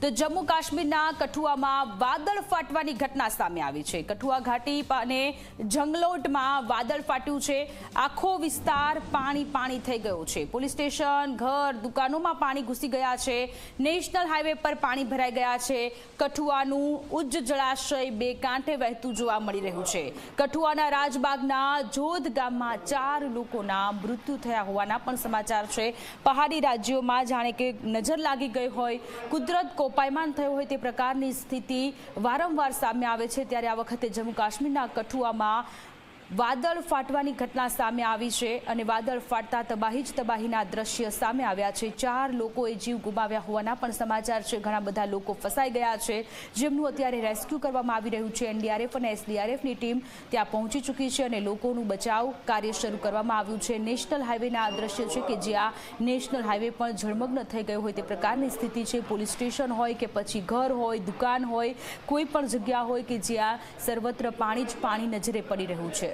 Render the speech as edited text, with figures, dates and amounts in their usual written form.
તો જમ્મુ કાશ્મીરના કઠુઆમાં વાદળ ફાટવાની ઘટના સામે આવી છે। કઠુઆ ઘાટી અને જંગલોટમાં વાદળ ફાટ્યું છે। આખો વિસ્તાર પાણી થઈ ગયો છે। પોલીસ સ્ટેશન, ઘર, દુકાનોમાં પાણી ઘૂસી ગયા છે। નેશનલ હાઈવે પર પાણી ભરાઈ ગયા છે। કઠુઆનું ઉચ્ચ જળાશય બે કાંઠે વહેતું જોવા મળી રહ્યું છે। કઠુઆના રાજબાગના જોધ ગામમાં 4 લોકોના મૃત્યુ થયા હોવાના પણ સમાચાર છે। પહાડી રાજ્યોમાં જાણે કે નજર લાગી ગઈ હોય, કુદરત કોપાયમાન થયો હોય તે પ્રકારની સ્થિતિ વારંવાર સામે આવે છે। ત્યારે આ વખતે જમ્મુ કાશ્મીરના કઠુઆમાં વાદળ ફાટવાની ઘટના સામે આવી છે અને વાદળ ફાટતા તબાહીના દ્રશ્ય સામે આવ્યા છે। 4 લોકોએ જીવ ગુમાવ્યા હોવાના પણ સમાચાર છે। ઘણા બધા લોકો ફસાઈ ગયા છે, જેમનું અત્યારે રેસ્ક્યુ કરવામાં આવી રહ્યું છે। એનડીઆરએફ અને એસડીઆરએફની ટીમ ત્યાં પહોંચી ચૂકી છે અને લોકોનું બચાવ કાર્ય શરૂ કરવામાં આવ્યું છે। નેશનલ હાઈવેના આ દ્રશ્ય છે કે જ્યાં નેશનલ હાઈવે પણ જળમગ્ન થઈ ગયો હોય તે પ્રકારની સ્થિતિ છે। પોલીસ સ્ટેશન હોય કે પછી ઘર હોય, દુકાન હોય, કોઈ પણ જગ્યા હોય કે જ્યાં સર્વત્ર પાણી જ પાણી નજરે પડી રહ્યું છે।